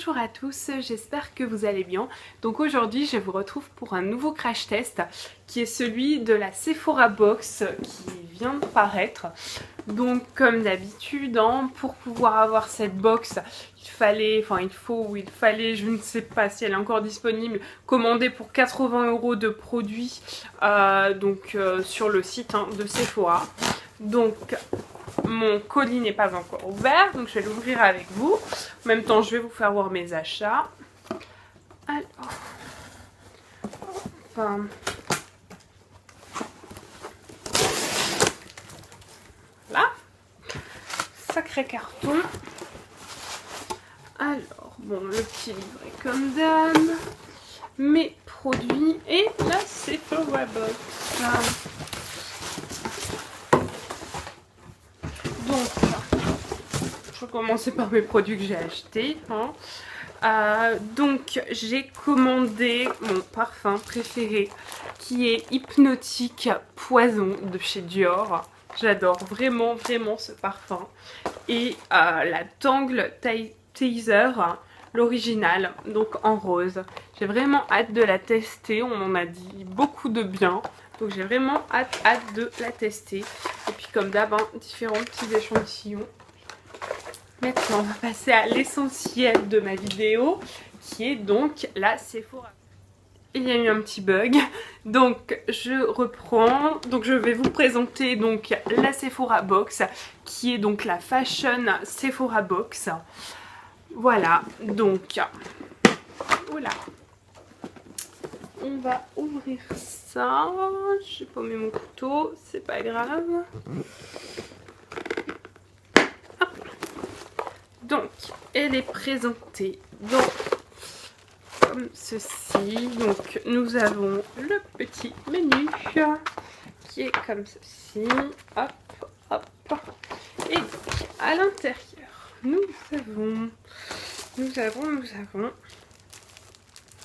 Bonjour à tous, j'espère que vous allez bien. Donc aujourd'hui je vous retrouve pour un nouveau crash test qui est celui de la Sephora Box qui vient de paraître. Donc comme d'habitude, pour pouvoir avoir cette box, il fallait, je ne sais pas si elle est encore disponible, commander pour 80 € de produits sur le site de Sephora. Donc mon colis n'est pas encore ouvert, donc je vais l'ouvrir avec vous. En même temps, je vais vous faire voir mes achats. Alors, là, sacré carton. Alors, bon, le petit livret comme d'hab, mes produits et la Sephora Box. Donc, je vais commencer par mes produits que j'ai achetés. Donc, j'ai commandé mon parfum préféré qui est Hypnotique Poison de chez Dior. J'adore vraiment ce parfum. Et la Tangle Teaser, l'original, donc en rose. J'ai vraiment hâte de la tester, on en a dit beaucoup de bien. Donc j'ai vraiment hâte de la tester. Et puis comme d'hab, différents petits échantillons. Maintenant, on va passer à l'essentiel de ma vidéo, qui est donc la Sephora. Il y a eu un petit bug, donc je reprends. Donc je vais vous présenter donc la Sephora Box, qui est donc la Fashion Sephora Box. Voilà, donc voilà. On va ouvrir ça. J'ai pas mis mon couteau, c'est pas grave. Hop. Donc, elle est présentée comme ceci. Donc, nous avons le petit menu qui est comme ceci. Hop, hop. Et à l'intérieur, nous avons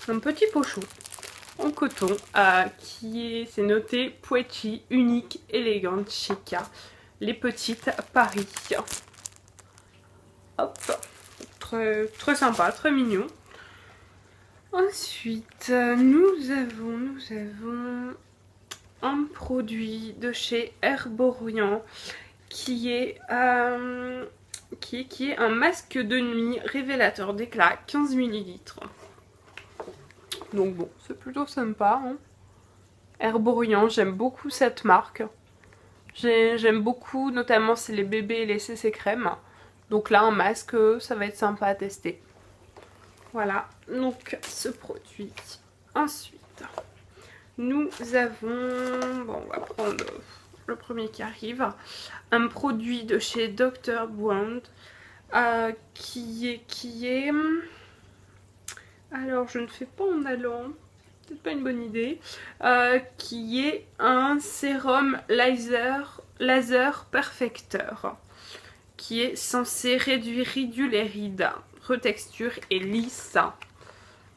un petit pochon en coton c'est noté Poetry unique, élégante, chic. Les petites Paris. Hop, très sympa, très mignon. Ensuite, nous avons un produit de chez Herborian qui est un masque de nuit révélateur d'éclat 15 ml. Donc bon, c'est plutôt sympa. Herborian, j'aime beaucoup cette marque. J'aime beaucoup, notamment c'est les bébés et les CC crème. Donc là, un masque, ça va être sympa à tester. Voilà, donc ce produit. Ensuite, nous avons... Bon, on va prendre le premier qui arrive. Un produit de chez Dr. Brand qui est... Alors, je ne fais pas en allant, peut-être pas une bonne idée. Qui est un sérum laser perfecteur. Qui est censé réduire les rides, retexture et lisse.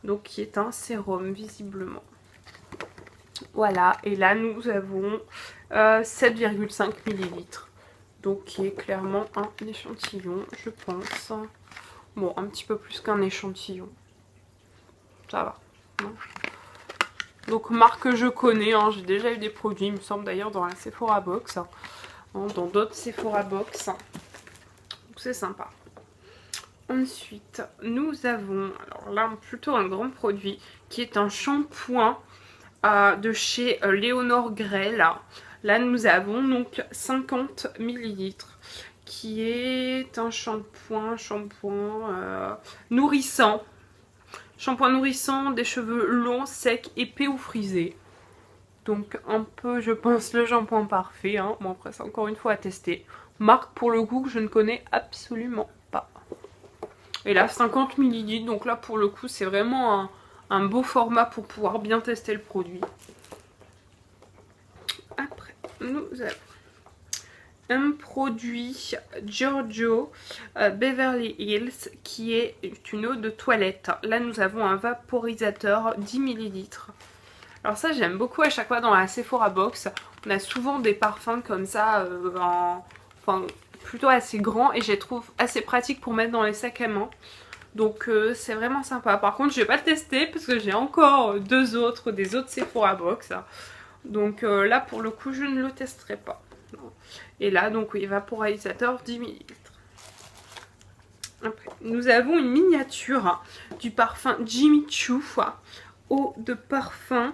Donc, qui est un sérum, visiblement. Voilà, et là, nous avons 7,5 ml. Donc, qui est clairement un échantillon, je pense. Bon, un petit peu plus qu'un échantillon. Ça va. Non. Donc marque que je connais, j'ai déjà eu des produits, il me semble d'ailleurs dans la Sephora Box, dans d'autres Sephora Box. Donc c'est sympa. Ensuite, nous avons, alors là plutôt un grand produit, qui est un shampoing de chez Léonore Grey. Là nous avons donc 50 ml. Qui est un shampoing nourrissant. Shampoing nourrissant des cheveux longs, secs, épais ou frisés. Donc un peu, je pense, le shampoing parfait. Bon après c'est encore une fois à tester. Marque pour le coup que je ne connais absolument pas. Et là 50 ml, donc là pour le coup c'est vraiment un beau format pour pouvoir bien tester le produit. Après nous avons un produit Giorgio Beverly Hills qui est une eau de toilette. Là nous avons un vaporisateur 10 ml. Alors ça j'aime beaucoup à chaque fois dans la Sephora Box. On a souvent des parfums comme ça plutôt assez grands et je les trouve assez pratiques pour mettre dans les sacs à main. Donc c'est vraiment sympa. Par contre je vais pas le tester parce que j'ai encore des autres Sephora Box. Donc là pour le coup je ne le testerai pas. Et là donc oui, vaporisateur 10 ml. Après, nous avons une miniature du parfum Jimmy Choo, eau de parfum.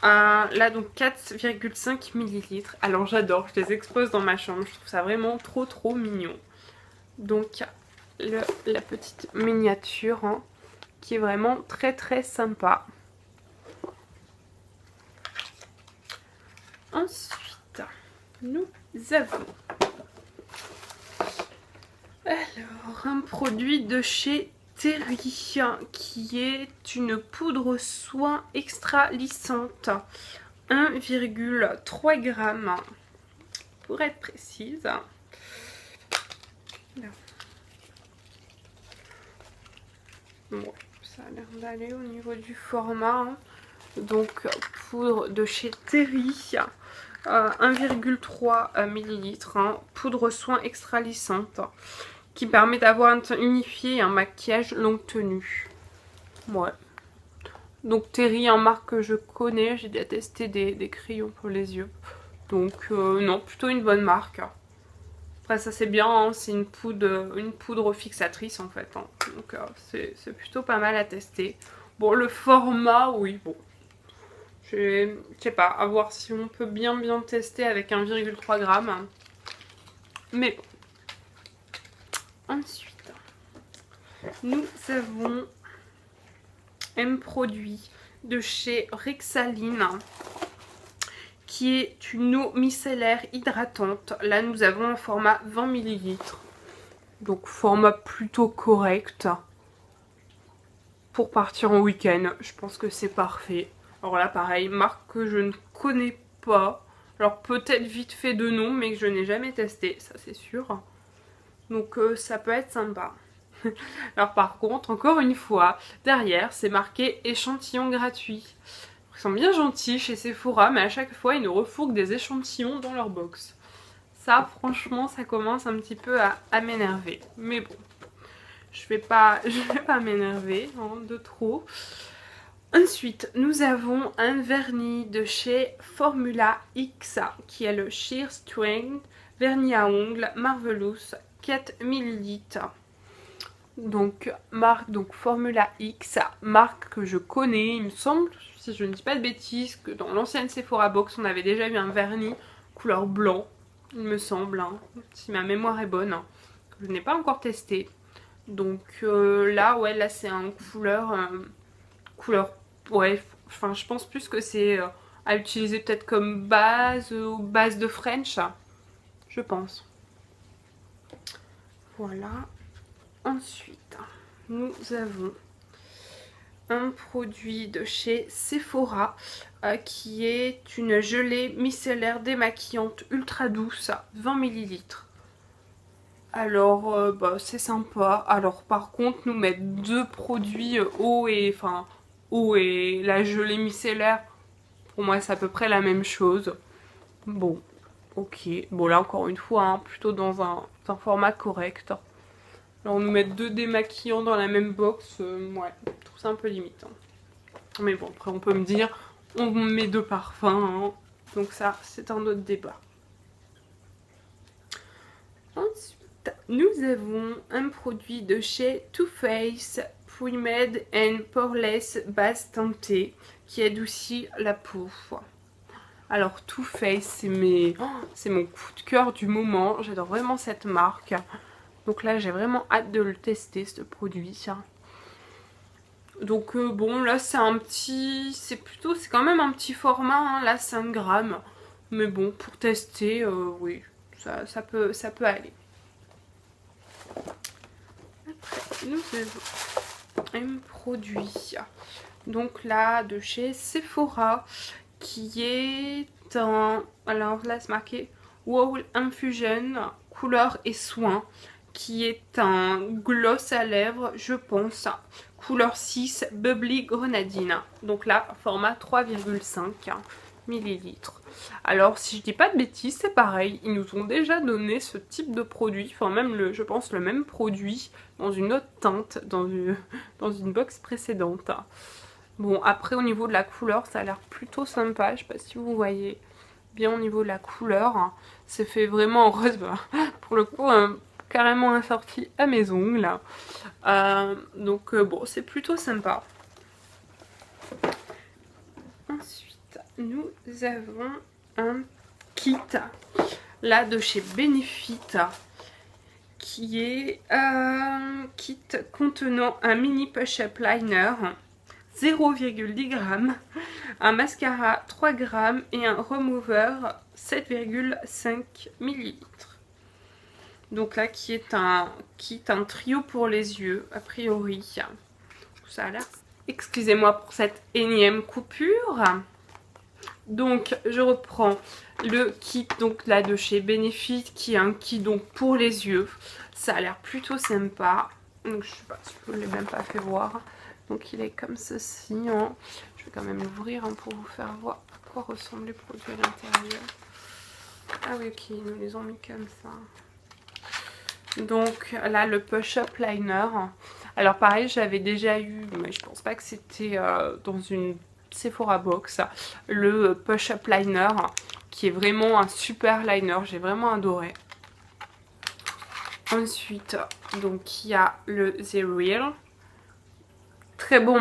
Là donc 4,5 ml. Alors j'adore, je les expose dans ma chambre, je trouve ça vraiment trop mignon. Donc la petite miniature qui est vraiment très sympa. Ensuite, nous avons alors un produit de chez Terry qui est une poudre soin extra lissante 1,3 g pour être précise. Là. Bon, ça a l'air d'aller au niveau du format. Donc poudre de chez Terry, 1,3 ml, poudre soin extra lissante qui permet d'avoir un teint unifié et un maquillage longue tenue. Ouais. Donc Terry, une marque que je connais, j'ai déjà testé des crayons pour les yeux. Donc non, plutôt une bonne marque. Après ça c'est bien, hein, c'est une poudre fixatrice en fait. Hein. Donc c'est plutôt pas mal à tester. Bon le format, oui bon. Je sais pas, à voir si on peut bien tester avec 1,3 g. Mais bon. Ensuite, nous avons un produit de chez Rexaline qui est une eau micellaire hydratante. Là, nous avons un format 20 ml. Donc, format plutôt correct. Pour partir en week-end, je pense que c'est parfait. Alors là, pareil, marque que je ne connais pas. Alors, peut-être vite fait de nom, mais que je n'ai jamais testé, ça c'est sûr. Donc ça peut être sympa. Alors par contre, encore une fois, derrière c'est marqué échantillon gratuit. Ils sont bien gentils chez Sephora, mais à chaque fois ils nous refourguent des échantillons dans leur box. Ça franchement ça commence un petit peu à m'énerver. Mais bon, je vais pas m'énerver de trop. Ensuite, nous avons un vernis de chez Formula X qui est le Sheer Strength vernis à ongles Marvelous 4 ml. Donc marque Formula X, marque que je connais, il me semble, si je ne dis pas de bêtises, que dans l'ancienne Sephora Box on avait déjà eu un vernis couleur blanc, il me semble, hein, si ma mémoire est bonne, hein, que je n'ai pas encore testé. Donc là ouais, là c'est un couleur, ouais, enfin je pense plus que c'est à utiliser peut-être comme base ou base de French, je pense. Voilà. Ensuite, nous avons un produit de chez Sephora qui est une gelée micellaire démaquillante ultra douce, 20 ml. Alors, bah, c'est sympa. Alors, par contre, nous mettre deux produits eau et la gelée micellaire, pour moi, c'est à peu près la même chose. Bon, ok. Bon, là, encore une fois, hein, plutôt dans un format correct. Alors, nous mettre deux démaquillants dans la même box, ouais, je trouve ça un peu limite. Hein. Mais bon, après, on peut me dire, on met deux parfums, hein. Donc ça, c'est un autre débat. Ensuite, nous avons un produit de chez Too Faced Pre-Made and Poreless base teintée qui adoucit la peau. Alors Too Faced, c'est mon coup de cœur du moment. J'adore vraiment cette marque. Donc là, j'ai vraiment hâte de le tester, ce produit. Donc bon, là c'est un petit, c'est quand même un petit format, hein, là 5 grammes. Mais bon, pour tester, oui, ça peut aller. Après, nous avons un produit, donc là de chez Sephora, qui est un, alors là c'est marqué Wow Infusion, couleur et soin, qui est un gloss à lèvres, je pense, couleur 6, Bubbly Grenadine. Donc là, format 3,5. ml. Alors si je dis pas de bêtises, c'est pareil, ils nous ont déjà donné ce type de produit, enfin même je pense le même produit dans une autre teinte, dans une box précédente. Bon, après au niveau de la couleur, ça a l'air plutôt sympa, je sais pas si vous voyez bien au niveau de la couleur, c'est fait vraiment en rose, pour le coup carrément assorti à mes ongles, donc bon, c'est plutôt sympa. Ensuite, nous avons un kit, là de chez Benefit, qui est un kit contenant un mini push-up liner, 0,10 g, un mascara 3 g et un remover 7,5 ml. Donc là qui est un kit, un trio pour les yeux a priori. Ça a l'air. Excusez-moi pour cette énième coupure. Donc je reprends le kit donc là de chez Benefit qui est un kit donc pour les yeux. Ça a l'air plutôt sympa. Donc je sais pas si je ne l'ai même pas fait voir. Donc il est comme ceci. Hein. Je vais quand même l'ouvrir pour vous faire voir à quoi ressemblent les produits à l'intérieur. Ah oui, ok, ils nous les ont mis comme ça. Donc là le push-up liner. Alors pareil, j'avais déjà eu, mais je pense pas que c'était dans une Sephora box, le push-up liner qui est vraiment un super liner, j'ai vraiment adoré. Ensuite, donc il y a le The Real, très bon